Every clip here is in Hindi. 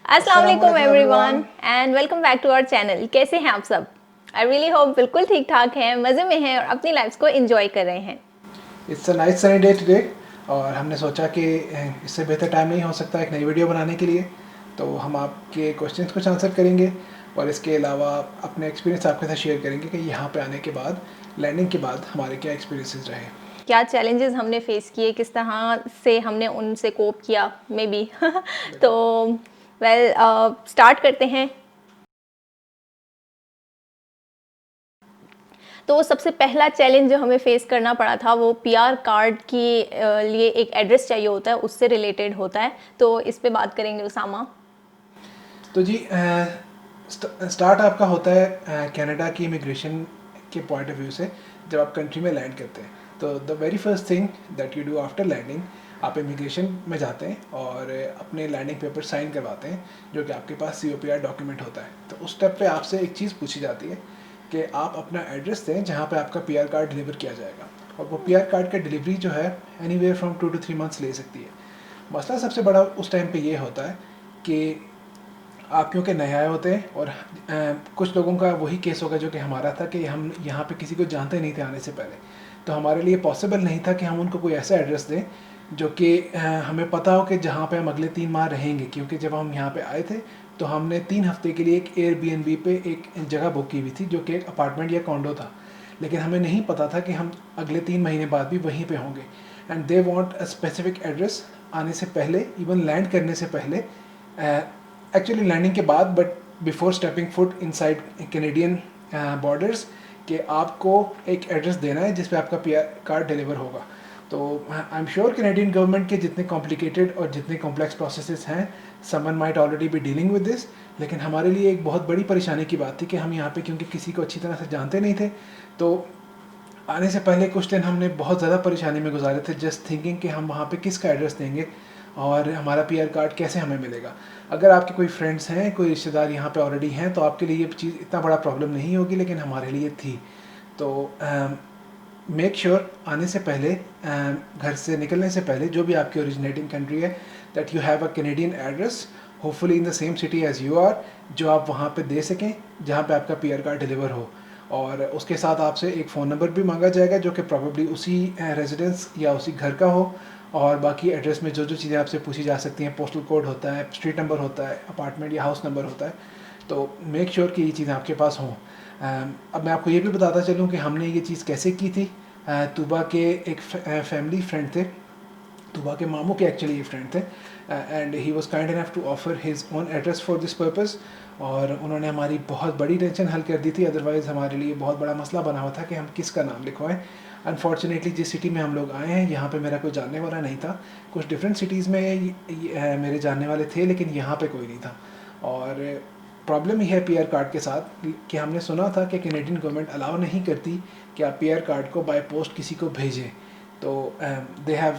अस्सलाम वालेकुम everyone. Everyone and welcome back to our channel. कैसे हैं आप सब? आई रियली होप बिल्कुल ठीक ठाक हैं, मज़े में हैं और अपनी लाइफ्स को एंजॉय कर रहे हैं। It's a nice sunny day today और हमने सोचा कि इससे बेहतर टाइम नहीं हो सकता एक नई वीडियो बनाने के लिए। तो हम आपके क्वेश्चंस कुछ आंसर करेंगे और इसके अलावा अपने एक्सपीरियंस आपके साथ शेयर करेंगे कि यहाँ पे आने के बाद, लैंडिंग के बाद हमारे क्या एक्सपीरियंसेस रहे। क्या चैलेंजेस हमने फेस किए, किस तरह से हमने उनसे कोप किया मे बी तो वेल स्टार्ट करते हैं। तो सबसे पहला चैलेंज जो हमें फेस करना पड़ा था वो पीआर कार्ड के लिए एक एड्रेस चाहिए होता है, उससे रिलेटेड होता है। तो इस पे बात करेंगे उसामा। तो जी स्टार्ट आपका होता है कनाडा की इमिग्रेशन के पॉइंट ऑफ व्यू से। जब आप कंट्री में लैंड करते हैं तो the very first thing that you do after landing, आप इमिग्रेशन में जाते हैं और अपने लैंडिंग पेपर साइन करवाते हैं, जो कि आपके पास COPR डॉक्यूमेंट होता है। तो उस स्टेप पे आपसे एक चीज़ पूछी जाती है कि आप अपना एड्रेस दें जहाँ पे आपका PR कार्ड डिलीवर किया जाएगा। और वो PR कार्ड का डिलीवरी जो है एनीवेयर फ्रॉम 2 to 3 मंथ्स ले सकती है। मसला सबसे बड़ा उस टाइम पे ये होता है कि आप क्योंकि नए आए होते हैं और कुछ लोगों का वही केस होगा जो कि हमारा था कि हम यहाँ पे किसी को जानते नहीं थे आने से पहले। तो हमारे लिए पॉसिबल नहीं था कि हम उनको कोई ऐसा एड्रेस दें जो कि हमें पता हो कि जहाँ पे हम अगले 3 माह रहेंगे। क्योंकि जब हम यहाँ पे आए थे तो हमने 3 हफ्ते के लिए एक Airbnb पे एक जगह बुक की हुई थी, जो कि एक अपार्टमेंट या कॉन्डो था। लेकिन हमें नहीं पता था कि हम अगले 3 महीने बाद भी वहीं पे होंगे। And they want a specific address आने से पहले, इवन लैंड करने से पहले, एक्चुअली लैंडिंग के बाद, but before stepping foot inside Canadian borders, कि आपको एक एड्रेस देना है जिस पे आपका PR कार्ड डिलीवर होगा। तो I am sure Canadian government के जितने कॉम्प्लिकेटेड और जितने कॉम्प्लेक्स प्रोसेसेस हैं, someone might already be dealing with this. लेकिन हमारे लिए एक बहुत बड़ी परेशानी की बात थी कि हम यहाँ पे क्योंकि किसी को अच्छी तरह से जानते नहीं थे, तो आने से पहले कुछ दिन हमने बहुत ज़्यादा परेशानी में गुजारे थे, जस्ट थिंकिंग कि हम वहाँ पे किसका एड्रेस देंगे और हमारा PR कार्ड कैसे हमें मिलेगा। अगर आपके कोई फ्रेंड्स हैं, कोई रिश्तेदार यहाँ पे ऑलरेडी हैं, तो आपके लिए ये चीज़ इतना बड़ा प्रॉब्लम नहीं होगी, लेकिन हमारे लिए थी। तो मेक श्योर आने से पहले, घर से निकलने से पहले, जो भी आपकी ओरिजिनेटिंग कंट्री है, that you have a Canadian address, hopefully in the same city as you are, जो आप वहाँ पे दे सकें जहाँ पे आपका PR कार्ड डिलीवर हो। और उसके साथ आपसे एक फ़ोन नंबर भी मांगा जाएगा जो कि प्रॉब्ली उसी रेजिडेंस या उसी घर का हो। और बाकी एड्रेस में जो जो चीज़ें आपसे पूछी जा सकती हैं, पोस्टल कोड होता है, स्ट्रीट नंबर होता है, अपार्टमेंट या हाउस नंबर होता है। तो मेक श्योर कि ये चीज़ें आपके पास हों। अब मैं आपको ये भी बताता चलूँ कि हमने ये चीज़ कैसे की थी। तूबा के एक फैमिली फ्रेंड थे, तूबा के मामू के एक्चुअली ये फ्रेंड थे, and he was kind enough to offer his own address for this purpose. और उन्होंने हमारी बहुत बड़ी टेंशन हल कर दी थी। अदरवाइज़ हमारे लिए बहुत बड़ा मसला बना हुआ था कि हम किसका नाम लिखवाएं। अनफॉर्चुनेटली जिस सिटी में हम लोग आए हैं, यहाँ पे मेरा कोई जानने वाला नहीं था। कुछ डिफरेंट सिटीज़ में मेरे जानने वाले थे, लेकिन यहाँ पे कोई नहीं था। और प्रॉब्लम ही है PR कार्ड के साथ कि हमने सुना था कि कैनेडियन गवर्नमेंट अलाउ नहीं करती कि आप PR कार्ड को बाय पोस्ट किसी को भेजें। तो दे हैव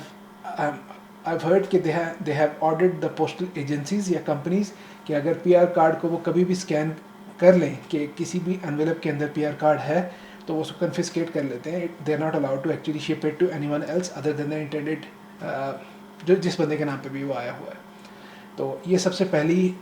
I've heard कि they have ordered the postal agencies या कंपनीज कि अगर PR कार्ड को वो कभी भी स्कैन कर लें कि किसी भी एनवेलप के अंदर PR कार्ड है, तो वो उसको कन्फिस्केट कर लेते हैं। They are not allowed to actually ship it to anyone else other than the intended, जो जिस बंदे के नाम पे भी वो आया हुआ है। तो ये सबसे पहली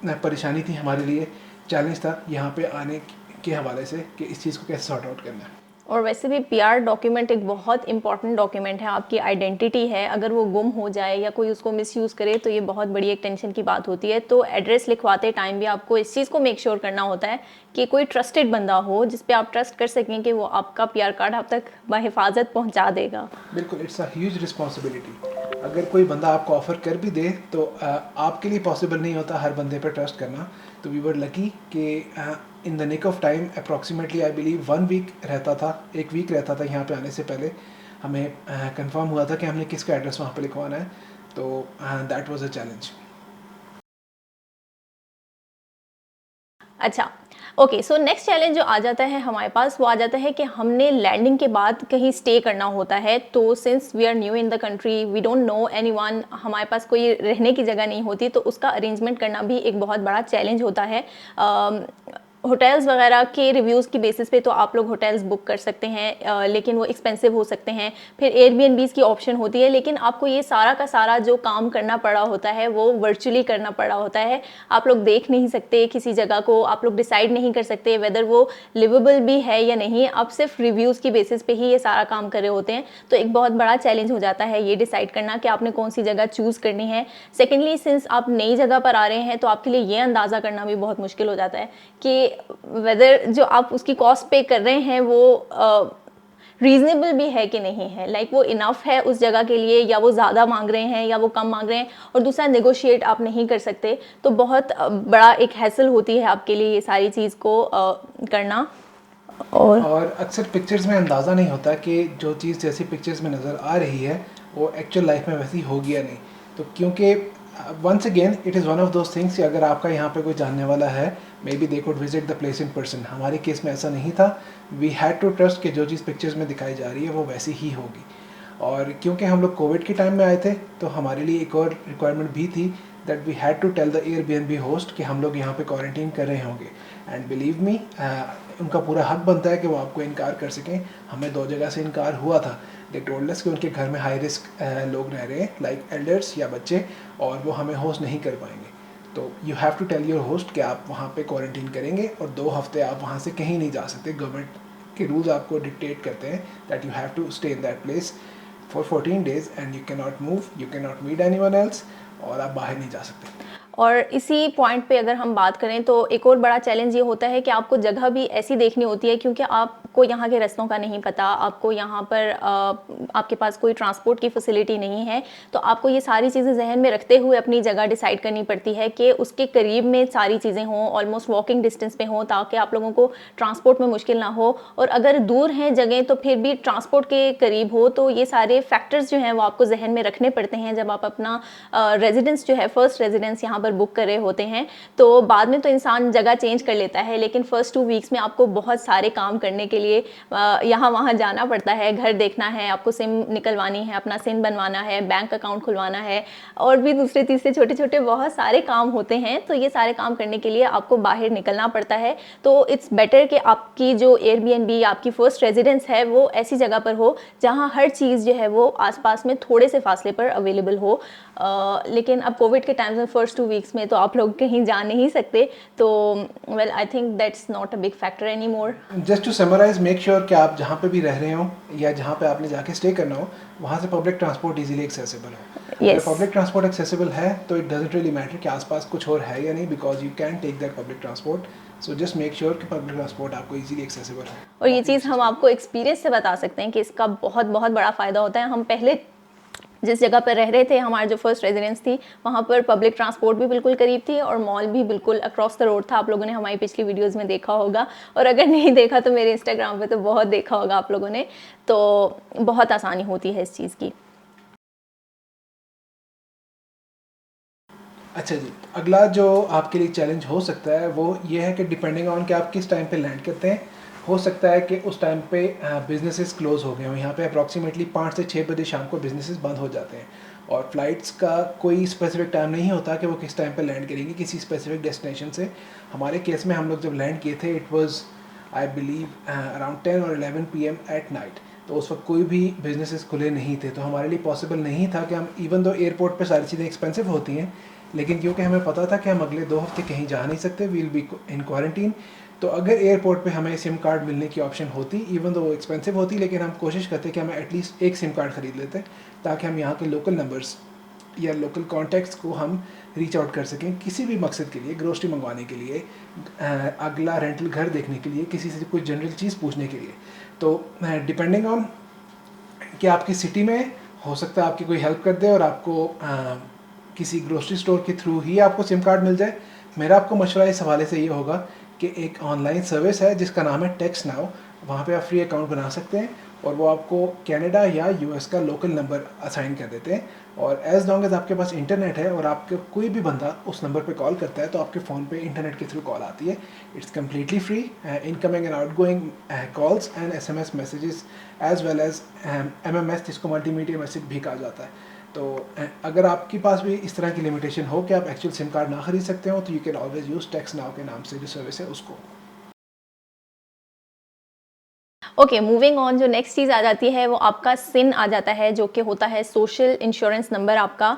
परेशानी थी हमारे लिए, चैलेंज था यहाँ पे आने के हवाले से कि इस चीज़ को कैसे सॉर्ट आउट करना है। और वैसे भी पीआर डॉक्यूमेंट एक बहुत इंपॉर्टेंट डॉक्यूमेंट है, आपकी आइडेंटिटी है। अगर वो गुम हो जाए या कोई उसको मिसयूज़ करे तो ये बहुत बड़ी एक टेंशन की बात होती है। तो एड्रेस लिखवाते टाइम भी आपको इस चीज़ को मेक श्योर करना होता है कि कोई ट्रस्टेड बंदा हो जिस पे आप ट्रस्ट कर सकें कि वो आपका पीआर कार्ड आप तक बाहिफाजत पहुंचा देगा। बिल्कुल, इट्स अ ह्यूज रिस्पॉन्सिबिलिटी। अगर कोई बंदा आपको ऑफ़र कर भी दे तो आपके लिए पॉसिबल नहीं होता हर बंदे पे ट्रस्ट करना। तो वी वर लकी कि in the nick of time, approximately I believe 1 week रहता था, 1 वीक रहता था यहाँ पे आने से पहले, हमें कंफर्म हुआ था कि हमने किसका एड्रेस वहाँ पे लिखवाना है। तो दैट वाज अ चैलेंज। अच्छा, ओके, सो नेक्स्ट चैलेंज जो आ जाता है हमारे पास, वो आ जाता है कि हमने लैंडिंग के बाद कहीं स्टे करना होता है। तो since we are new in the country, we don't know anyone, हमारे पास कोई रहने की जगह नहीं होती, तो उसका अरेंजमेंट करना भी एक बहुत बड़ा चैलेंज होता है। होटल्स वगैरह के रिव्यूज़ की बेसिस पे तो आप लोग होटल्स बुक कर सकते हैं, लेकिन वो एक्सपेंसिव हो सकते हैं। फिर एयरबीएनबीज़ की ऑप्शन होती है, लेकिन आपको ये सारा का सारा जो काम करना पड़ा होता है वो वर्चुअली करना पड़ा होता है। आप लोग देख नहीं सकते किसी जगह को, आप लोग डिसाइड नहीं कर सकते वेदर वो लिवेबल भी है या नहीं, आप सिर्फ रिव्यूज़ की बेसिस पे ही ये सारा काम कर रहे होते हैं। तो एक बहुत बड़ा चैलेंज हो जाता है ये डिसाइड करना कि आपने कौन सी जगह चूज़ करनी है। सेकेंडली, सिंस आप नई जगह पर आ रहे हैं तो आपके लिए ये अंदाज़ा करना भी बहुत मुश्किल हो जाता है कि वेदर जो आप उसकी कॉस्ट पे कर रहे हैं वो रीजनेबल भी है कि नहीं है, लाइक वो इनफ है उस जगह के लिए, या वो ज़्यादा मांग रहे हैं या वो कम मांग रहे हैं। और दूसरा, नेगोशिएट आप नहीं कर सकते, तो बहुत बड़ा एक हैसल होती है आपके लिए ये सारी चीज़ को करना। और अक्सर पिक्चर्स में अंदाज़ा नहीं होता कि जो चीज़ जैसी पिक्चर्स में नज़र आ रही है वो एक्चुअल लाइफ में वैसी होगी या नहीं। तो क्योंकि once again it is one of those things कि अगर आपका यहाँ पे कोई जानने वाला है, may be they could visit the place in person. हमारे केस में ऐसा नहीं था। वी हैड टू ट्रस्ट कि जो चीज़ पिक्चर्स में दिखाई जा रही है वो वैसी ही होगी। और क्योंकि हम लोग कोविड के टाइम में आए थे तो हमारे लिए एक और रिक्वायरमेंट भी थी that we had to tell the Airbnb host कि हम लोग यहाँ पे क्वारंटीन कर रहे होंगे। एंड बिलीव मी, उनका पूरा हक बनता है कि वो आपको इनकार कर सकें। हमें 2 जगह से इनकार हुआ था। दे टोल्ड अस कि उनके घर में हाई रिस्क लोग रह रहे हैं, लाइक एल्डर्स या बच्चे, और वो हमें होस्ट नहीं कर पाएंगे। तो you have to tell your host कि आप वहाँ पे क्वारंटीन करेंगे और 2 हफ्ते आप वहाँ से कहीं नहीं जा सकते। गवर्नमेंट के रूल्स आपको डिक्टेट करते हैं that you have to stay in that place for 14 days and you can not move, you can not meet anyone else, और आप बाहर नहीं जा सकते। और इसी पॉइंट पे अगर हम बात करें तो एक और बड़ा चैलेंज ये होता है कि आपको जगह भी ऐसी देखनी होती है, क्योंकि आपको यहाँ के रास्तों का नहीं पता, आपको यहाँ पर आपके पास कोई ट्रांसपोर्ट की फैसिलिटी नहीं है। तो आपको ये सारी चीज़ें जहन में रखते हुए अपनी जगह डिसाइड करनी पड़ती है कि उसके करीब में सारी चीज़ें हों, ऑलमोस्ट वॉकिंग डिस्टेंस पे हों, ताकि आप लोगों को ट्रांसपोर्ट में मुश्किल ना हो। और अगर दूर हैं जगह तो फिर भी ट्रांसपोर्ट के करीब हो। तो ये सारे फैक्टर्स जो हैं वो आपको जहन में रखने पड़ते हैं जब आप अपना रेजिडेंस जो है, फर्स्ट रेजिडेंस यहाँ पर बुक कर रहे होते हैं। तो बाद में तो इंसान जगह चेंज कर लेता है, लेकिन फर्स्ट 2 वीक्स में आपको बहुत सारे काम करने के लिए यहाँ वहाँ जाना पड़ता है। घर देखना है, आपको सिम निकलवानी है, अपना सिम बनवाना है, बैंक अकाउंट खुलवाना है, और भी दूसरे तीसरे छोटे छोटे बहुत सारे काम होते हैं। तो ये सारे काम करने के लिए आपको बाहर निकलना पड़ता है। तो इट्स बेटर कि आपकी जो एयरबीएनबी, आपकी फर्स्ट रेजिडेंस है, वो ऐसी जगह पर हो जहाँ हर चीज़ जो है वो आसपास में थोड़े से फासले पर अवेलेबल हो। लेकिन अब कोविड के टाइम्स में फर्स्ट 2 वीक्स में तो आप लोग कहीं जा नहीं सकते। तो well, I think that's not a big factor any more. Just to summarise, make sure कि आप जहाँ पे भी रह रहे हो या जहाँ पे आपने जाके स्टे करना हो वहाँ से पब्लिक ट्रांसपोर्ट इजीली एक्सेसिबल हो। Yes. अगर पब्लिक ट्रांसपोर्ट एक्सेसिबल है तो इट डजंट रियली मैटर कि आसपास कुछ और है या नहीं, because you can take that public transport. So just make sure कि पब्लिक ट्रांसपोर्ट आपको इजीली एक्सेसिबल है। और ये चीज़ हम आपको एक्सपीरियंस से बता सकते हैं कि इसका बहुत बहुत बड़ा फ़ायदा होता है। हम पहले जिस जगह पर रह रहे थे, हमारी जो फर्स्ट रेजिडेंस थी, वहाँ पर पब्लिक ट्रांसपोर्ट भी बिल्कुल करीब थी और मॉल भी बिल्कुल अक्रॉस द रोड था। आप लोगों ने हमारी पिछली वीडियोस में देखा होगा, और अगर नहीं देखा तो मेरे इंस्टाग्राम पे तो बहुत देखा होगा आप लोगों ने। तो बहुत आसानी होती है इस चीज़ की। अच्छा जी, अगला जो आपके लिए चैलेंज हो सकता है वो ये है कि डिपेंडिंग ऑन कि आप किस टाइम पे लैंड करते हैं, हो सकता है कि उस टाइम पे बिजनेसेस क्लोज हो गए हों। यहाँ पे अप्रॉक्सीमेटली 5 से 6 बजे शाम को बिजनेसेस बंद हो जाते हैं, और फ्लाइट्स का कोई स्पेसिफिक टाइम नहीं होता कि वो किस टाइम पे लैंड करेंगी किसी स्पेसिफिक डेस्टिनेशन से। हमारे केस में हम लोग जब लैंड किए थे, it was I believe around 10 और 11 PM एट नाइट। तो उस वक्त कोई भी बिजनेसेस खुले नहीं थे, तो हमारे लिए पॉसिबल नहीं था कि हम, इवन दो एयरपोर्ट पे सारी चीज़ें एक्सपेंसिव होती हैं, लेकिन क्योंकि हमें पता था कि हम अगले 2 हफ्ते कहीं जा नहीं सकते, वील बी इन क्वारंटीन, तो अगर एयरपोर्ट पे हमें सिम कार्ड मिलने की ऑप्शन होती, इवन दो वो एक्सपेंसिव होती, लेकिन हम कोशिश करते कि हमें एटलीस्ट एक सिम कार्ड ख़रीद लेते ताकि हम यहाँ के लोकल नंबर्स या लोकल कॉन्टैक्ट्स को हम रीच आउट कर सकें किसी भी मकसद के लिए, ग्रोसरी मंगवाने के लिए, अगला रेंटल घर देखने के लिए, किसी से कोई जनरल चीज़ पूछने के लिए। तो डिपेंडिंग ऑन कि आपकी सिटी में हो सकता है आपकी कोई हेल्प कर दे और आपको किसी ग्रोसरी स्टोर के थ्रू ही आपको सिम कार्ड मिल जाए। मेरा आपको मशवरा इस हवाले से ये होगा कि एक ऑनलाइन सर्विस है जिसका नाम है टेक्स्ट नाउ, वहाँ पे आप फ्री अकाउंट बना सकते हैं और वो आपको कनाडा या यूएस का लोकल नंबर असाइन कर देते हैं, और एज लॉन्ग एज आपके पास इंटरनेट है और आपके कोई भी बंदा उस नंबर पे कॉल करता है तो आपके फ़ोन पे इंटरनेट के थ्रू कॉल आती है। It's completely free, incoming and outgoing calls and SMS messages as well as MMS, जिसको मल्टीमीडिया मैसेज भी कहा जाता है। तो अगर आपके पास भी इस तरह की लिमिटेशन हो कि आप एक्चुअल सिम कार्ड ना खरीद सकते हो, तो you can always use text now के नाम से जो सर्विस है उसको। ओके, मूविंग ऑन, जो नेक्स्ट चीज़ आ जाती है वो आपका सिन आ जाता है, जो कि होता है सोशल इंश्योरेंस नंबर आपका।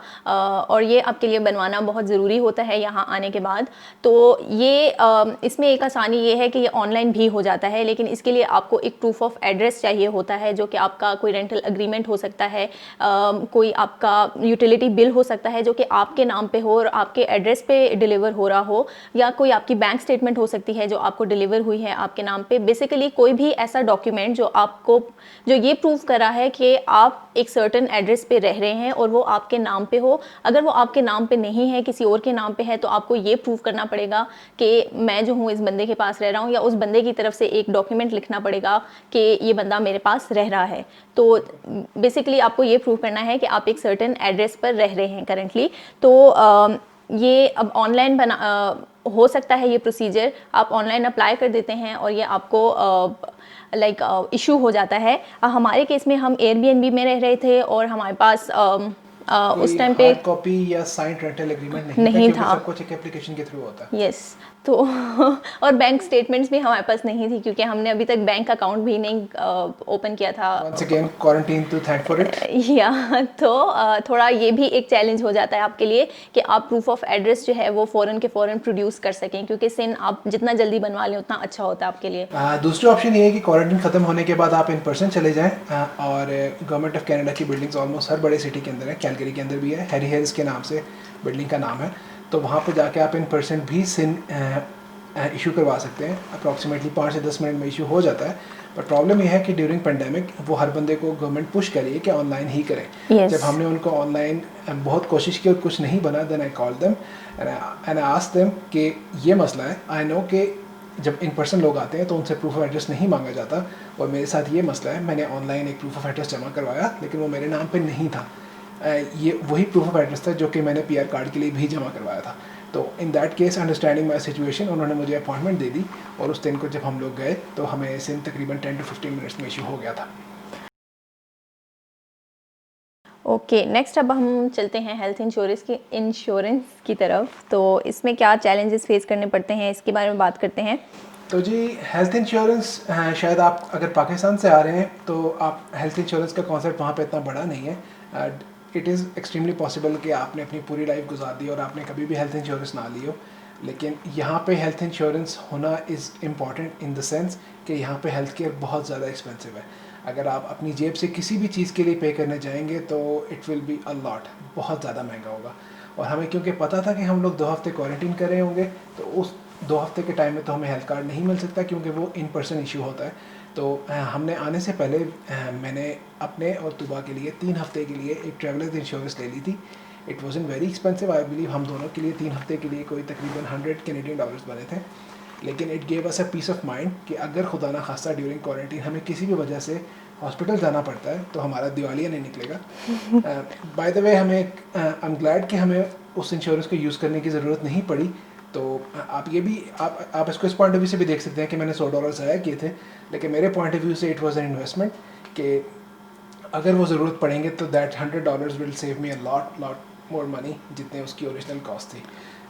और ये आपके लिए बनवाना बहुत ज़रूरी होता है यहाँ आने के बाद। तो ये इसमें एक आसानी ये है कि ये ऑनलाइन भी हो जाता है, लेकिन इसके लिए आपको एक प्रूफ ऑफ एड्रेस चाहिए होता है, जो कि आपका कोई रेंटल एग्रीमेंट हो सकता है, कोई आपका यूटिलिटी बिल हो सकता है जो कि आपके नाम पे हो और आपके एड्रेस पे डिलीवर हो रहा हो, या कोई आपकी बैंक स्टेटमेंट हो सकती है जो आपको डिलीवर हुई है आपके नाम पे। बेसिकली कोई भी ऐसा डॉक्यूमेंट जो आपको, जो ये प्रूव करा है कि आप एक सर्टेन एड्रेस पे रह रहे हैं और वो आपके नाम पे हो। अगर वो आपके नाम पे नहीं है, किसी और के नाम पे है, तो आपको ये प्रूव करना पड़ेगा कि मैं जो हूँ इस बंदे के पास रह रहा हूँ, या उस बंदे की तरफ से एक डॉक्यूमेंट लिखना पड़ेगा कि ये बंदा मेरे पास रह रहा है। तो बेसिकली आपको ये प्रूव करना है कि आप एक सर्टेन एड्रेस पर रह रहे हैं करंटली। तो ये अब ऑनलाइन हो सकता है, ये प्रोसीजर आप ऑनलाइन अप्लाई कर देते हैं और ये आपको इशू हो जाता है। हमारे केस में हम एयरबीएनबी में रह रहे थे और हमारे पास उस टाइम पे हार्ड कॉपी या साइंड रेंटल एग्रीमेंट नहीं था, नहीं क्योंकि था। सब कुछ एक एप्लीकेशन के थ्रू होता है। यस। तो और बैंक स्टेटमेंट्स भी हमारे पास नहीं थी, क्योंकि हमने अभी तक बैंक अकाउंट भी नहीं ओपन किया था। Once again quarantine to thank for it. या तो थोड़ा ये भी एक चैलेंज हो जाता है आपके लिए कि आप प्रूफ ऑफ एड्रेस जो है वो फ़ौरन के फ़ौरन प्रोड्यूस कर सकें, क्योंकि सिन आप जितना जल्दी बनवा लें उतना अच्छा होता है आपके लिए। दूसरा ऑप्शन ये है कि क्वारंटीन खत्म होने के बाद आप इन पर्सन चले जाएं, और गवर्नमेंट ऑफ कनाडा की बिल्डिंग्स ऑलमोस्ट हर बड़े सिटी के अंदर है, कैलगरी के अंदर भी है, हैरी हिल्स के नाम से बिल्डिंग का नाम है। तो वहाँ पे जाके आप इन पर्सन भी सिन इशू करवा सकते हैं। अप्रॉक्सीमेटली 5 से 10 मिनट में इशू हो जाता है। पर प्रॉब्लम यह है कि ड्यूरिंग पेंडेमिक वो हर बंदे को गवर्नमेंट पुश करिए कि ऑनलाइन ही करें। Yes. जब हमने उनको ऑनलाइन बहुत कोशिश की और कुछ नहीं बना, then I call them and I asked them कि ये मसला है। आई नो कि जब इन पर्सन लोग आते हैं तो उनसे प्रूफ ऑफ एड्रेस नहीं मांगा जाता, और मेरे साथ ये मसला है, मैंने ऑनलाइन एक प्रूफ ऑफ एड्रेस जमा करवाया लेकिन वो मेरे नाम पे नहीं था। ये वही प्रूफ ऑफ एड्रेस था जो कि मैंने पीआर कार्ड के लिए भी जमा करवाया था। तो in that case, understanding my situation, उन्होंने मुझे अपॉइंटमेंट दे दी, और उस दिन को जब हम लोग गए तो हमें सिम तकरीबन 10 to 15 मिनट्स में इशू हो गया था। ओके, नेक्स्ट अब हम चलते हैं हेल्थ इंश्योरेंस की तरफ। तो इसमें क्या चैलेंजेस फेस करने पड़ते हैं, इसके बारे में बात करते हैं। तो जी, हेल्थ इंश्योरेंस, शायद आप अगर पाकिस्तान से आ रहे हैं तो आप हेल्थ इंश्योरेंस का कॉन्सेप्ट वहाँ पे इतना बड़ा नहीं है। इट इज़ एक्सट्रीमली पॉसिबल कि आपने अपनी पूरी लाइफ गुजार दी और आपने कभी भी हेल्थ इंश्योरेंस ना ली हो, लेकिन यहाँ पे हेल्थ इंश्योरेंस होना is important in the sense कि यहाँ पे हेल्थ केयर बहुत ज़्यादा एक्सपेंसिव है। अगर आप अपनी जेब से किसी भी चीज़ के लिए पे करने जाएंगे तो it will be a lot, बहुत ज़्यादा महंगा होगा। और हमें क्योंकि पता था कि हम लोग 2 हफ्ते क्वारंटीन कर रहे होंगे, तो उस 2 हफ्ते के टाइम में तो हमें हेल्थ कार्ड नहीं मिल सकता, क्योंकि वो इन पर्सन इशू होता है। तो हमने आने से पहले मैंने अपने और तुबा के लिए 3 हफ्ते के लिए एक ट्रैवलर्स इंश्योरेंस ले ली थी। It wasn't very expensive, I believe हम दोनों के लिए 3 हफ्ते के लिए कोई तकरीबन 100 कैनेडियन डॉलर्स बने थे। लेकिन it gave us a peace of mind कि अगर खुदा ना खास्ता ड्यूरिंग क्वारंटीन हमें किसी भी वजह से हॉस्पिटल जाना पड़ता है तो हमारा दिवालिया नहीं निकलेगा। बाय द वे, हमें आई एम ग्लैड कि हमें उस इंश्योरेंस को यूज़ करने की ज़रूरत नहीं पड़ी। तो आप ये भी आप इसको इस पॉइंट ऑफ व्यू से भी देख सकते हैं कि मैंने $100 ज़ाया किए थे, लेकिन मेरे पॉइंट ऑफ व्यू से इट वाज एन इन्वेस्टमेंट कि अगर वो ज़रूरत पड़ेंगे तो that $100 will save me a lot more money जितने उसकी ओरिजिनल कॉस्ट थी।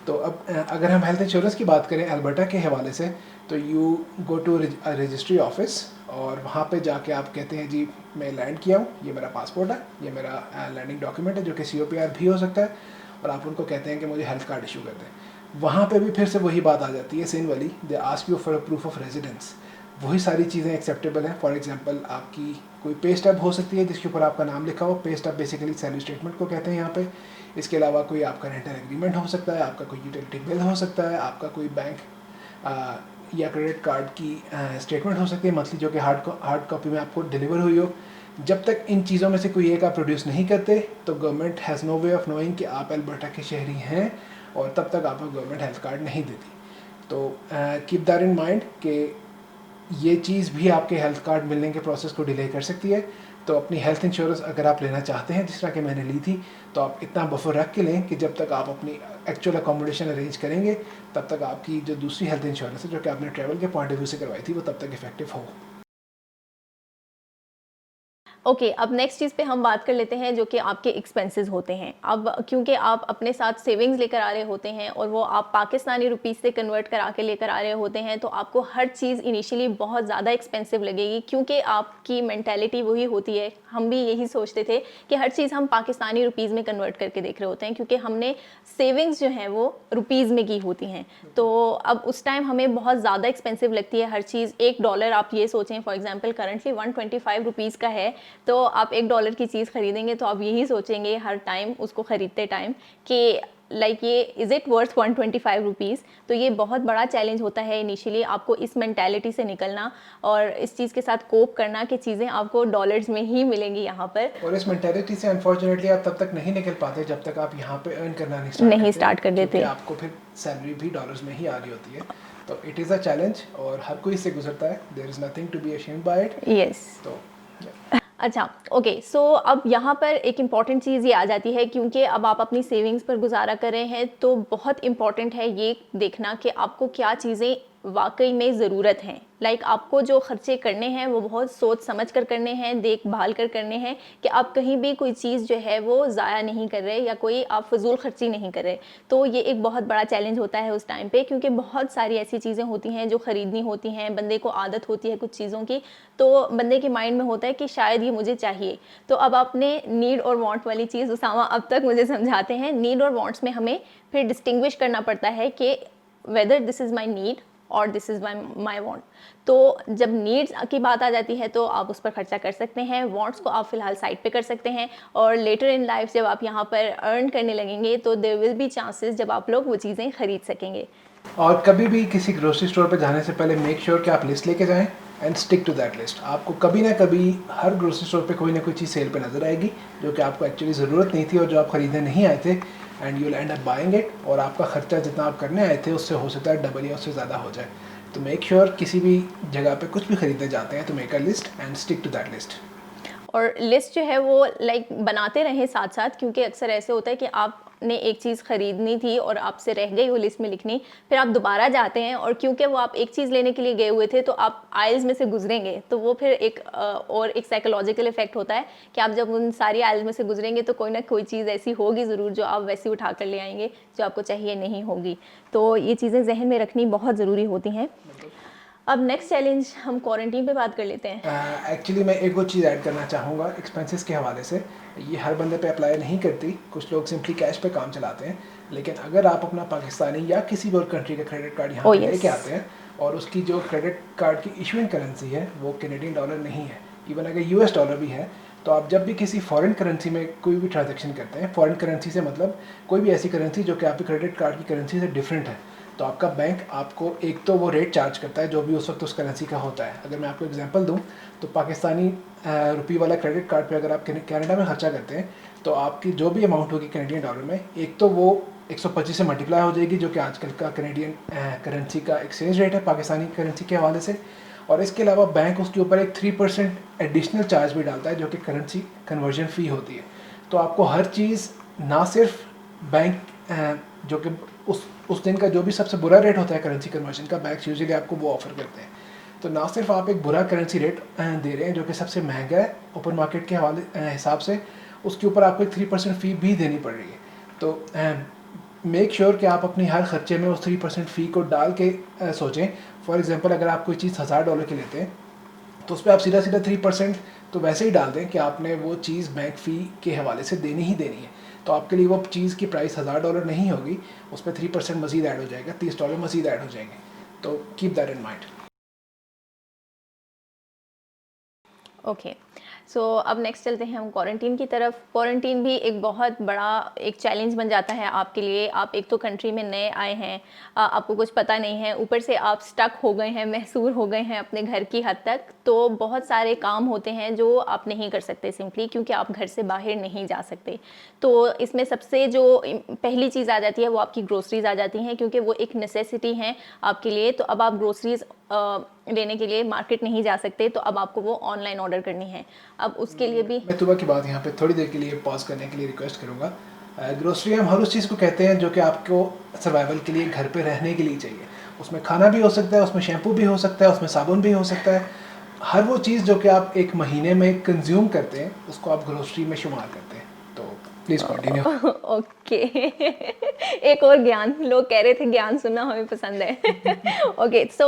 तो अब अगर हम हेल्थ इंश्योरेंस की बात करें अल्बर्टा के हवाले से, तो you go to registry office और वहाँ पे जाके आप कहते हैं जी मैं लैंड किया हूँ, ये मेरा पासपोर्ट है, ये मेरा लैंडिंग डॉक्यूमेंट है जो कि COPR भी हो सकता है, और आप उनको कहते हैं कि मुझे हेल्थ कार्ड इशू कर दें। वहाँ पे भी फिर से वही बात आ जाती है सेम वाली, they ask you for a proof of residence. वही सारी चीज़ें एक्सेप्टेबल हैं। फॉर एग्जांपल, आपकी कोई पे स्टब हो सकती है जिसके ऊपर आपका नाम लिखा हो। Pay stub basically salary statement को कहते हैं यहाँ पे। इसके अलावा कोई आपका रेंटल एग्रीमेंट हो सकता है, आपका कोई यूटिलिटी बिल हो सकता है, आपका कोई बैंक या क्रेडिट कार्ड की स्टेटमेंट हो सकती है मंथली, जो कि हार्ड कॉपी में आपको डिलीवर हुई हो। जब तक इन चीज़ों में से कोई एक आप प्रोड्यूस नहीं करते तो government has no way of knowing कि आप अल्बर्टा के शहरी हैं, और तब तक आपको गवर्नमेंट हेल्थ कार्ड नहीं देती। तो कीप दैट इन माइंड कि ये चीज़ भी आपके हेल्थ कार्ड मिलने के प्रोसेस को डिले कर सकती है। तो अपनी हेल्थ इंश्योरेंस अगर आप लेना चाहते हैं जिस तरह कि मैंने ली थी, तो आप इतना बफर रख के लें कि जब तक आप अपनी एक्चुअल अकोमोडेशन अरेंज करेंगे तब तक आपकी जो दूसरी हेल्थ इंश्योरेंस है जो कि आपने ट्रैवल के पॉइंट ऑफ व्यू से करवाई थी वो तब तक इफेक्टिव हो। ओके अब नेक्स्ट चीज़ पे हम बात कर लेते हैं जो कि आपके एक्सपेंसेस होते हैं। अब क्योंकि आप अपने साथ सेविंग्स लेकर आ रहे होते हैं और वो आप पाकिस्तानी रुपीस से कन्वर्ट करा के लेकर आ रहे होते हैं, तो आपको हर चीज़ इनिशियली बहुत ज़्यादा एक्सपेंसिव लगेगी, क्योंकि आपकी मेंटालिटी वही होती है। हम भी यही सोचते थे कि हर चीज़ हम पाकिस्तानी रुपीज़ में कन्वर्ट करके देख रहे होते हैं, क्योंकि हमने सेविंग्स जो हैं वो रुपीज़ में की होती हैं। तो अब उस टाइम हमें बहुत ज़्यादा एक्सपेंसिव लगती है हर चीज़। $1 आप ये सोचें, फॉर एग्जांपल करंटली 125 रुपीज़ का है, तो आप $1 की चीज़ खरीदेंगे तो आप यही सोचेंगे हर टाइम उसको ख़रीदते टाइम कि लाइक ये इज़ इट वर्थ 125 रुपीज़। तो ये बहुत बड़ा चैलेंज होता है इनिशियली आपको इस मेंटालिटी से निकलना और इस चीज़ के साथ कोप करना कि चीज़ें आपको डॉलर्स में ही मिलेंगी यहाँ पर। और इस मेंटालिटी से अनफॉर्चुनेटली आप तब तक नहीं निकल पाते जब तक आप यहाँ पे अर्न करना नहीं स्टार्ट कर देते, क्योंकि आपको फिर सैलरी भी डॉलर्स में ही आ रही होती है। तो इट इज़ अ चैलेंज और हर कोई इससे गुजरता है, there is nothing to be ashamed by it. Yes. तो अच्छा ओके सो अब यहाँ पर एक इम्पॉर्टेंट चीज़ ये आ जाती है, क्योंकि अब आप अपनी सेविंग्स पर गुजारा कर रहे हैं, तो बहुत इम्पॉर्टेंट है ये देखना कि आपको क्या चीज़ें वाकई में ज़रूरत हैं। लाइक आपको जो खर्चे करने हैं वो बहुत सोच समझ कर करने हैं, देखभाल कर करने हैं कि आप कहीं भी कोई चीज़ जो है वो ज़ाया नहीं कर रहे या कोई आप फजूल खर्ची नहीं कर रहे। तो ये एक बहुत बड़ा चैलेंज होता है उस टाइम पे, क्योंकि बहुत सारी ऐसी चीज़ें होती हैं जो ख़रीदनी होती हैं, बंदे को आदत होती है कुछ चीज़ों की, तो बंदे के माइंड में होता है कि शायद ये मुझे चाहिए। तो अब आपने नीड और वांट वाली चीज़ उसामा अब तक मुझे समझाते हैं। नीड और वांट्स में हमें फिर डिस्टिंग्विश करना पड़ता है कि whether this is my need और दिस इज़ माई वांट। तो जब नीड्स की बात आ जाती है तो आप उस पर खर्चा कर सकते हैं, वांट्स को आप फ़िलहाल साइड पे कर सकते हैं, और लेटर इन लाइफ जब आप यहाँ पर अर्न करने लगेंगे तो देयर विल बी चांसेस जब आप लोग वो चीज़ें खरीद सकेंगे। और कभी भी किसी ग्रोसरी स्टोर पर जाने से पहले मेक श्योर कि आप लिस्ट लेके जाएं and stick to that list. आपको कभी ना कभी हर ग्रोसरी स्टोर पे कोई ना कोई चीज़ सेल पे नज़र आएगी जो कि आपको एक्चुअली ज़रूरत नहीं थी और जो आप खरीदने नहीं आए थे, and you will and up buying it, और आपका खर्चा जितना आप करने आए थे उससे हो सकता है डबल या उससे ज़्यादा हो जाए। तो मेक श्योर किसी भी जगह पे कुछ भी खरीदने जाते हैं तो make a list and stick to that list. और लिस्ट जो है वो लाइक बनाते रहें साथ साथ, क्योंकि अक्सर ऐसे होता है कि आपने एक चीज़ ख़रीदनी थी और आपसे रह गई वो लिस्ट में लिखनी, फिर आप दोबारा जाते हैं और क्योंकि वो आप एक चीज़ लेने के लिए गए हुए थे तो आप आइल्स में से गुजरेंगे, तो वो फिर और एक साइकोलॉजिकल इफेक्ट होता है कि आप जब उन सारी आइल्स में से गुजरेंगे तो कोई ना कोई चीज़ ऐसी होगी ज़रूर जो आप वैसी उठा कर ले आएंगे जो आपको चाहिए नहीं होगी। तो ये चीज़ें जहन में रखनी बहुत ज़रूरी होती हैं। अब नेक्स्ट चैलेंज हम क्वारंटीन पे बात कर लेते हैं। एक्चुअली मैं एक और चीज़ ऐड करना चाहूँगा एक्सपेंसेस के हवाले से। ये हर बंदे पे अप्लाई नहीं करती, कुछ लोग सिंपली कैश पे काम चलाते हैं, लेकिन अगर आप अपना पाकिस्तानी या किसी भी और कंट्री का क्रेडिट कार्ड यहाँ पे लेके आते हैं और उसकी जो क्रेडिट कार्ड की इशूइंग करेंसी है वो कैनेडियन डॉलर नहीं है, इवन अगर यूएस डॉलर भी है, तो आप जब भी किसी फॉरेन करेंसी में कोई भी ट्रांजेक्शन करते हैं, फॉरेन करेंसी से मतलब कोई भी ऐसी करेंसी जो कि आपकी क्रेडिट कार्ड की करेंसी से डिफरेंट है, तो आपका बैंक आपको एक तो वो रेट चार्ज करता है जो भी उस वक्त उस करेंसी का होता है। अगर मैं आपको एग्जांपल दूं तो पाकिस्तानी रुपये वाला क्रेडिट कार्ड पे अगर आप कनाडा में खर्चा करते हैं तो आपकी जो भी अमाउंट होगी कैनेडियन डॉलर में, एक तो वो 125 से मल्टीप्लाई हो जाएगी जो कि आजकल का कैनेडियन करेंसी का एक्सचेंज रेट है पाकिस्तानी करेंसी के हवाले से, और इसके अलावा बैंक उसके ऊपर एक 3% एडिशनल चार्ज भी डालता है जो कि करेंसी कन्वर्जन फ़ी होती है। तो आपको हर चीज़ ना सिर्फ बैंक जो कि उस दिन का जो भी सबसे बुरा रेट होता है करेंसी कन्वर्जन का, बैंक यूजुअली आपको वो ऑफ़र करते हैं, तो ना सिर्फ आप एक बुरा करेंसी रेट दे रहे हैं जो कि सबसे महंगा है ओपन मार्केट के हवाले हिसाब से, उसके ऊपर आपको एक 3% फ़ी भी देनी पड़ रही है। तो मेक श्योर कि आप अपनी हर खर्चे में उस 3% फ़ी को डाल के सोचें। फॉर एग्जांपल अगर आप कोई चीज़ $1000 की लेते हैं तो उस पर आप सीधा 3% तो वैसे ही डाल दें कि आपने वो चीज़ बैंक फ़ी के हवाले से देनी ही देनी है, तो आपके लिए वो चीज़ की प्राइस $1000 नहीं होगी, उस पर 3% मज़ीद ऐड हो जाएगा, $30 मज़ीद ऐड हो जाएंगे। तो keep that in mind. Okay so अब नेक्स्ट चलते हैं हम क्वारंटीन की तरफ। क्वारंटीन भी एक बहुत बड़ा एक चैलेंज बन जाता है आपके लिए। आप एक तो कंट्री में नए आए हैं, आपको कुछ पता नहीं है, ऊपर से आप स्टक हो गए हैं, महसूर हो गए हैं अपने घर की हद तक, तो बहुत सारे काम होते हैं जो आप नहीं कर सकते सिंपली क्योंकि आप घर से बाहर नहीं जा सकते। तो इसमें सबसे जो पहली चीज़ आ जाती है वो आपकी ग्रोसरीज आ जाती हैं, क्योंकि वो एक नेसेसिटी हैं आपके लिए। तो अब आप ग्रोसरीज लेने के लिए मार्केट नहीं जा सकते, तो अब आपको वो ऑनलाइन ऑर्डर करनी है। अब उसके लिए भी मैं तुबा की बात यहाँ पे थोड़ी देर के लिए पॉज करने के लिए रिक्वेस्ट करूँगा। ग्रोसरी हम हर उस चीज़ को कहते हैं जो कि आपको सर्वाइवल के लिए घर पे रहने के लिए चाहिए। उसमें खाना भी हो सकता है, उसमें शैम्पू भी हो सकता है, उसमें साबुन भी हो सकता है, हर वो चीज़ जो कि आप एक महीने में कंज्यूम करते हैं उसको आप ग्रोसरी में शुमार करते हैं। तो प्लीज़ कंटिन्यू। ओके। एक और ज्ञान, लोग कह रहे थे ज्ञान सुनना हमें पसंद है। ओके, सो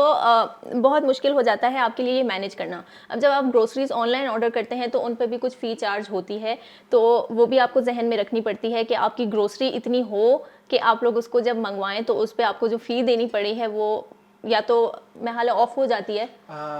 बहुत मुश्किल हो जाता है आपके लिए ये मैनेज करना। अब जब आप ग्रोसरीज ऑनलाइन ऑर्डर करते हैं तो उन पर भी कुछ फ़ी चार्ज होती है, तो वो भी आपको जहन में रखनी पड़ती है कि आपकी ग्रोसरी इतनी हो कि आप लोग उसको जब मंगवाएं तो उस पर आपको जो फ़ी देनी पड़ी है वो या तो महल ऑफ हो जाती है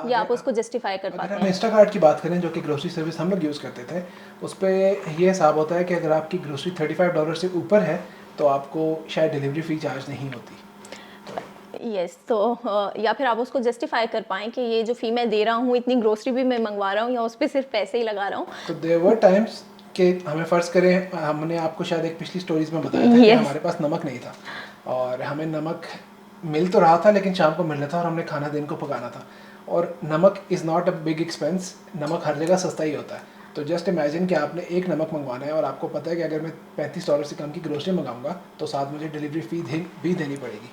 या आप उसको जस्टिफाई कर अगर पाते हम हैं। इंस्टाकार्ट की बात करें जो कि ग्रोसरी सर्विस हम लोग यूज़ करते थे, उस पे ये हिसाब होता है कि अगर आपकी ग्रोसरी $35 से ऊपर है तो आपको शायद डिलीवरी फ़ी चार्ज नहीं होती। यस, तो या फिर आप उसको जस्टिफाई कर पाएँ कि ये जो फ़ी मैं दे रहा हूँ, इतनी ग्रोसरी भी मैं मंगवा रहा हूँ या उस पे सिर्फ पैसे ही लगा रहा हूँ। तो देयर वर टाइम्स कि हमें फ़र्ज़ करें, हमने आपको शायद एक पिछली स्टोरीज़ में बताया था कि यस। हमारे पास नमक नहीं था और हमें नमक मिल तो रहा था लेकिन शाम को मिल रहा था और हमने खाना दिन को पकाना था। और नमक is not a big expense, नमक हर जगह सस्ता ही होता है। तो जस्ट इमेजिन कि आपने एक नमक मंगवाना है और आपको पता है कि अगर मैं $35 से कम की ग्रोसरी मंगाऊंगा तो साथ मुझे डिलीवरी फ़ी भी देनी पड़ेगी।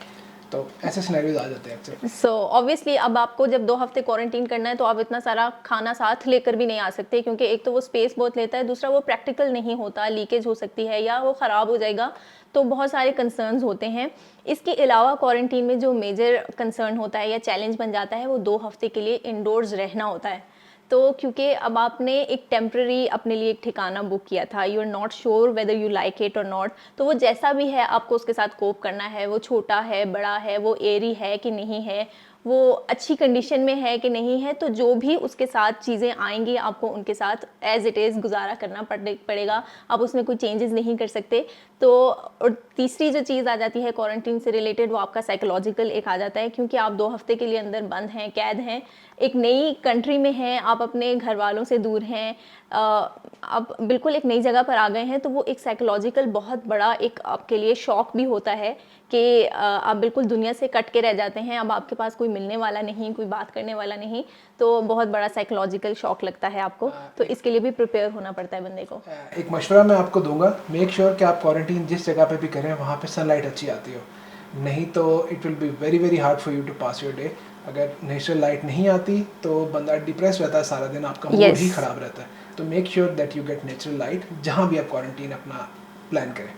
तो ऐसे सिनेरियोज आ जाते हैं अक्सर। सो ऑब्वियसली अब आपको जब 2 हफ्ते क्वारंटीन करना है तो आप इतना सारा खाना साथ लेकर भी नहीं आ सकते, क्योंकि एक तो वो स्पेस बहुत लेता है, दूसरा वो प्रैक्टिकल नहीं होता, लीकेज हो सकती है या वो ख़राब हो जाएगा। तो बहुत सारे कंसर्न्स होते हैं। इसके अलावा क्वारंटीन में जो मेजर कंसर्न होता है या चैलेंज बन जाता है वो 2 हफ्ते के लिए इंडोर्स रहना होता है। तो क्योंकि अब आपने एक टेम्प्रेरी अपने लिए एक ठिकाना बुक किया था, you are not sure whether you like it और नॉट, तो वो जैसा भी है आपको उसके साथ कोप करना है। वो छोटा है, बड़ा है, वो एयरी है कि नहीं है, वो अच्छी कंडीशन में है कि नहीं है, तो जो भी उसके साथ चीज़ें आएंगी आपको उनके साथ एज इट इज़ गुजारा करना पड़ेगा। आप उसमें कोई चेंजेस नहीं कर सकते। तो और तीसरी जो चीज़ आ जाती है क्वारंटीन से रिलेटेड वो आपका साइकोलॉजिकल एक आ जाता है, क्योंकि आप 2 हफ्ते के लिए अंदर बंद हैं, कैद हैं, एक नई कंट्री में हैं, आप अपने घर वालों से दूर हैं, आप बिल्कुल एक नई जगह पर आ गए हैं। तो वो एक साइकोलॉजिकल बहुत बड़ा एक आपके लिए शॉक भी होता है कि आप बिल्कुल दुनिया से कट के रह जाते हैं। अब आपके पास कोई मिलने वाला नहीं, कोई बात करने वाला नहीं, तो बहुत बड़ा साइकोलॉजिकल शॉक लगता है आपको। तो इसके लिए भी प्रिपेयर होना पड़ता है बंदे को। एक मशवरा मैं आपको दूंगा, मेक श्योर कि आप क्वारंटीन जिस जगह पे भी करें वहाँ पे सनलाइट अच्छी आती हो, नहीं तो it will be very very hard for you to pass your day. अगर नेचुरल लाइट नहीं आती तो बंदा डिप्रेस रहता है सारा दिन, आपका मूड ही यस, ख़राब रहता है। तो make sure that you get natural light जहाँ भी आप क्वारंटीन अपना प्लान करें।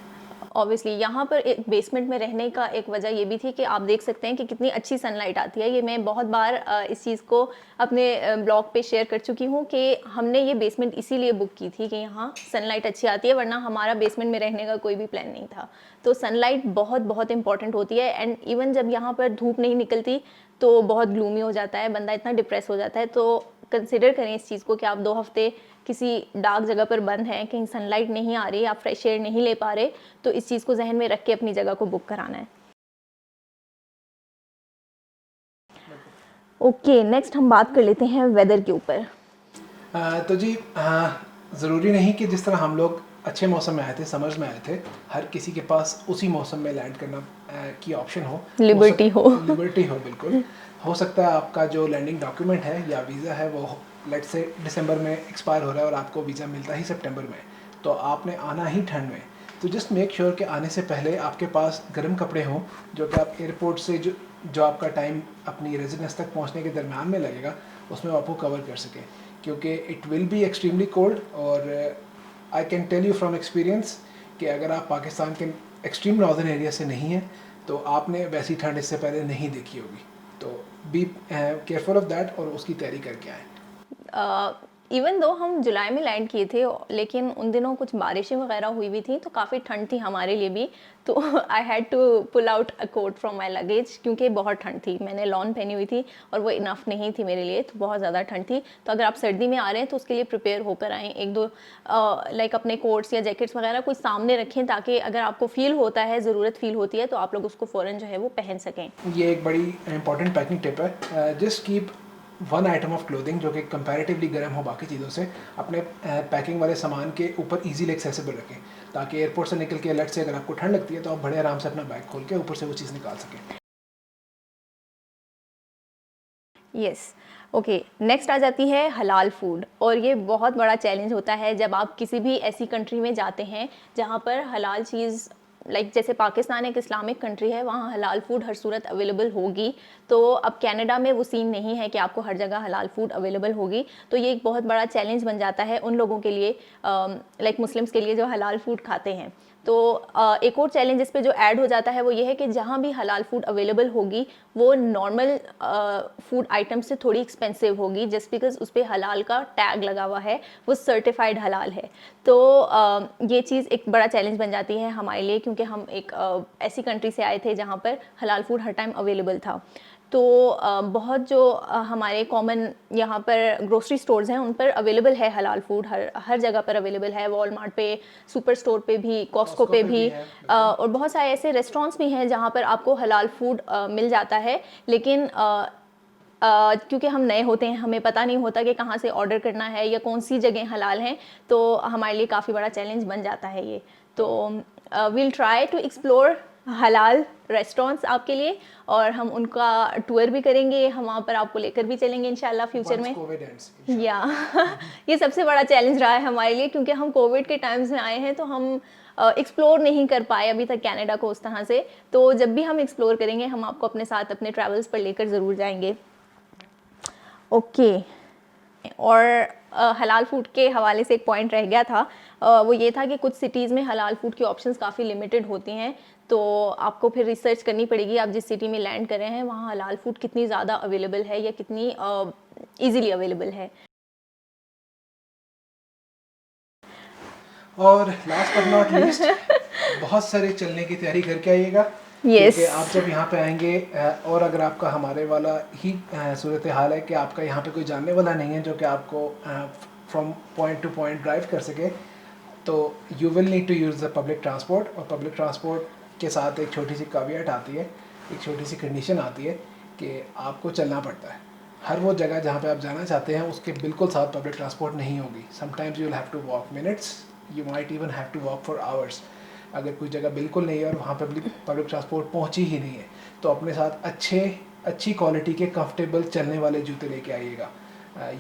ऑब्वियसली यहाँ पर एक बेसमेंट में रहने का एक वजह ये भी थी कि आप देख सकते हैं कि कितनी अच्छी सनलाइट आती है। ये मैं बहुत बार इस चीज़ को अपने ब्लॉग पे शेयर कर चुकी हूँ कि हमने ये बेसमेंट इसीलिए बुक की थी कि यहाँ सनलाइट अच्छी आती है, वरना हमारा बेसमेंट में रहने का कोई भी प्लान नहीं था। तो सनलाइट बहुत बहुत इंपॉर्टेंट होती है। एंड इवन जब यहाँ पर धूप नहीं निकलती तो बहुत ग्लूमी हो जाता है, बंदा इतना डिप्रेस हो जाता है। तो कंसिडर करें इस चीज़ को कि आप 2 हफ्ते किसी डार्क जगह पर बंद हैं, कहीं सनलाइट नहीं आ रही, आप फ्रेश एयर नहीं ले पा रहे, तो इस चीज़ को जहन में रख के अपनी जगह को बुक कराना है। ओके, नेक्स्ट हम बात कर लेते हैं वेदर के ऊपर। तो जी ज़रूरी नहीं कि जिस तरह हम लोग अच्छे मौसम में आए थे, समझ में आए थे, हर किसी के पास उसी मौसम में लैंड करना की ऑप्शन हो। लिबर्टी हो। लिबर्टी हो, बिल्कुल। हो सकता है आपका जो लैंडिंग डॉक्यूमेंट है या वीज़ा है वो लेट से दिसंबर में एक्सपायर हो रहा है और आपको वीज़ा मिलता ही सितंबर में, तो आपने आना ही ठंड में। तो जस्ट मेक श्योर कि आने से पहले आपके पास गर्म कपड़े हों जो कि आप एयरपोर्ट से जो आपका टाइम अपनी रेजिडेंस तक पहुंचने के दरमियान में लगेगा उसमें आपको कवर कर सकें, क्योंकि it will be extremely cold. और I can tell you from experience कि अगर आप पाकिस्तान के एक्सट्रीम नॉर्दर्न एरिया से नहीं हैं तो आपने वैसी ठंड इससे पहले नहीं देखी होगी। तो बी केयरफुल ऑफ दैट और उसकी तैयारी करके आएँ। इवन दो हम जुलाई में लैंड किए थे, लेकिन उन दिनों कुछ बारिशें वगैरह हुई भी थी तो काफ़ी ठंड थी हमारे लिए भी। तो I had to pull out a coat from my luggage, क्योंकि बहुत ठंड थी। मैंने लॉन पहनी हुई थी और वो इनफ नहीं थी मेरे लिए, तो बहुत ज़्यादा ठंड थी। तो अगर आप सर्दी में आ रहे हैं तो उसके लिए प्रिपेयर होकर आएँ। एक दो लाइक अपने कोट्स या जैकेट्स वगैरह कोई सामने रखें, ताकि अगर आपको फील होता है, ज़रूरत फील होती है, तो आप लोग उसको फ़ौरन जो है वो पहन सकें। ये एक बड़ी इंपॉर्टेंट पैकिंग टिप है। Just keep one item of clothing जो कि कंपैरेटिवली गर्म हो बाकी चीज़ों से, अपने पैकिंग वाले सामान के ऊपर इजीली एक्सेसिबल रखें, ताकि एयरपोर्ट से निकल के अलर्ट से अगर आपको ठंड लगती है तो आप बड़े आराम से अपना बैग खोल के ऊपर से वो चीज़ निकाल सकें। यस। ओके, नेक्स्ट आ जाती है हलाल फूड। और ये बहुत बड़ा चैलेंज होता है जब आप किसी भी ऐसी कंट्री में जाते हैं जहाँ पर हलाल चीज़ लाइक जैसे पाकिस्तान एक इस्लामिक कंट्री है, वहाँ हलाल फूड हर सूरत अवेलेबल होगी। तो अब कनाडा में वो सीन नहीं है कि आपको हर जगह हलाल फूड अवेलेबल होगी। तो ये एक बहुत बड़ा चैलेंज बन जाता है उन लोगों के लिए, लाइक मुस्लिम्स के लिए जो हलाल फूड खाते हैं। तो एक और चैलेंज इस पे जो ऐड हो जाता है वो ये है कि जहाँ भी हलाल फूड अवेलेबल होगी वो नॉर्मल फूड आइटम से थोड़ी एक्सपेंसिव होगी, जस्ट बिकॉज उस पर हलाल का टैग लगा हुआ है, वो सर्टिफाइड हलाल है। तो ये चीज़ एक बड़ा चैलेंज बन जाती है हमारे लिए, क्योंकि हम एक ऐसी कंट्री से आए थे जहाँ पर हलाल फूड हर टाइम अवेलेबल था। तो बहुत जो हमारे कॉमन यहाँ पर ग्रोसरी स्टोर्स हैं उन पर अवेलेबल है हलाल फूड, हर जगह पर अवेलेबल है, वॉलमार्ट पे, सुपर स्टोर पे भी, कॉस्को पे भी, और बहुत सारे ऐसे रेस्टोरेंट्स भी हैं जहाँ पर आपको हलाल फूड मिल जाता है। लेकिन क्योंकि हम नए होते हैं, हमें पता नहीं होता कि कहाँ से ऑर्डर करना है या कौन सी जगह हलाल हैं, तो हमारे लिए काफ़ी बड़ा चैलेंज बन जाता है ये। तो वील ट्राई टू एक्सप्लोर हलाल रेस्टोरेंट्स आपके लिए, और हम उनका टूर भी करेंगे, हम वहाँ पर आपको लेकर भी चलेंगे इंशाल्लाह फ्यूचर में। या ये सबसे बड़ा चैलेंज रहा है हमारे लिए, क्योंकि हम कोविड के टाइम्स में आए हैं, तो हम एक्सप्लोर नहीं कर पाए अभी तक कनाडा को उस तरह से। तो जब भी हम एक्सप्लोर करेंगे हम आपको अपने साथ अपने ट्रैवल्स पर लेकर ज़रूर जाएंगे। ओके और हलाल फूड के हवाले से एक पॉइंट रह गया था, वो ये था कि कुछ सिटीज़ में हलाल फूड की ऑप्शंस काफ़ी लिमिटेड होती हैं। तो आपको फिर रिसर्च करनी पड़ेगी, आप जिस सिटी में लैंड कर रहे हैं वहाँ हलाल फूड कितनी ज़्यादा अवेलेबल है या कितनी ईज़िली अवेलेबल है। और लास्ट बट नॉट लीस्ट, बहुत सारे चलने की तैयारी करके आइएगा। Yes. क्योंकि आप जब यहाँ पे आएंगे और अगर आपका हमारे वाला ही सूरत हाल है कि आपका यहाँ पे कोई जानने वाला नहीं है जो कि आपको from point to point drive कर सके, तो you will need to use the public transport. और पब्लिक ट्रांसपोर्ट के साथ एक छोटी सी caveat आती है, एक छोटी सी कंडीशन आती है कि आपको चलना पड़ता है। हर वो जगह जहाँ पे आप जाना चाहते हैं उसके बिल्कुल साथ पब्लिक ट्रांसपोर्ट नहीं होगी। Sometimes you will have to walk minutes, you might even have to walk for hours. अगर कोई जगह बिल्कुल नहीं है और वहाँ पब्लिक ट्रांसपोर्ट पहुँची ही नहीं है, तो अपने साथ अच्छी क्वालिटी के कंफर्टेबल चलने वाले जूते लेके आइएगा।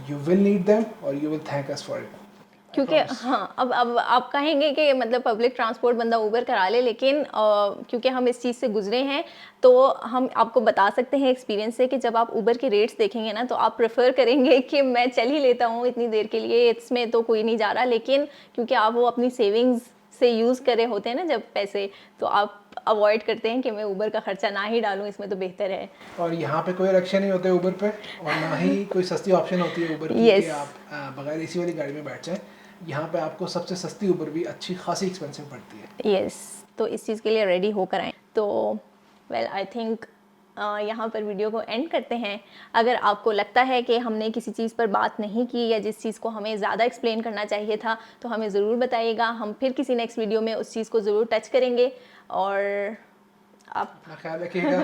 यू विल नीड देम और you will thank us for it. क्योंकि हाँ, अब आप कहेंगे कि मतलब पब्लिक ट्रांसपोर्ट बंदा ऊबर करा ले, लेकिन क्योंकि हम इस चीज़ से गुजरे हैं तो हम आपको बता सकते हैं एक्सपीरियंस से कि जब आप ऊबर के रेट्स देखेंगे ना तो आप प्रेफर करेंगे कि मैं चल ही लेता हूँ इतनी देर के लिए, इसमें तो कोई नहीं जा रहा। लेकिन क्योंकि आप वो अपनी सेविंग्स से यूज़ कर रहे होते हैं ना जब पैसे, तो आप अवॉइड करते हैं कि मैं ऊबर का खर्चा ना ही डालूं, इसमें तो बेहतर है। और यहाँ पे कोई रक्षा नहीं होते ऊबर पे, और ना ही कोई सस्ती ऑप्शन होती है ऊबर की कि आप बगैर एसी वाली गाड़ी में बैठ जाएं। यहाँ पे आपको सबसे सस्ती ऊबर भी अच्छी खासी एक्सपेंसिव पड़ती है। यस, तो इस चीज़ के लिए रेडी होकर आएँ। तो वेल आई थिंक यहाँ पर वीडियो को एंड करते हैं। अगर आपको लगता है कि हमने किसी चीज़ पर बात नहीं की या जिस चीज़ को हमें ज़्यादा एक्सप्लेन करना चाहिए था तो हमें ज़रूर बताइएगा, हम फिर किसी नेक्स्ट वीडियो में उस चीज़ को ज़रूर टच करेंगे। और आप अपना ख्याल रखिएगा।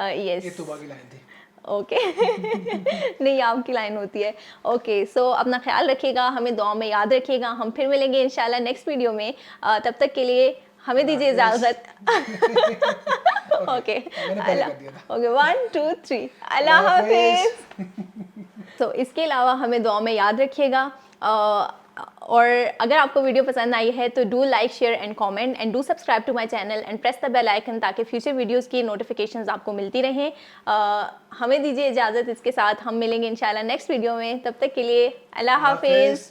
यस, ये तुबा की लाइन थी। ओके नहीं, आपकी लाइन होती है। ओके, सो अपना ख्याल रखिएगा, हमें दुआ में याद रखिएगा। हम फिर मिलेंगे इंशाल्लाह नेक्स्ट वीडियो में। तब तक के लिए हमें दीजिए इजाज़त। ओके, ओके 1 2 3 अल्लाह हाफिज़। तो इसके अलावा हमें दुआ में याद रखिएगा। और अगर आपको वीडियो पसंद आई है तो do like, share and comment and do subscribe to my channel and press the bell icon, ताकि फ्यूचर वीडियोस की नोटिफिकेशंस आपको मिलती रहें। हमें दीजिए इजाज़त, इसके साथ हम मिलेंगे इंशाल्लाह नेक्स्ट वीडियो में। तब तक के लिए अल्लाह हाफिज़।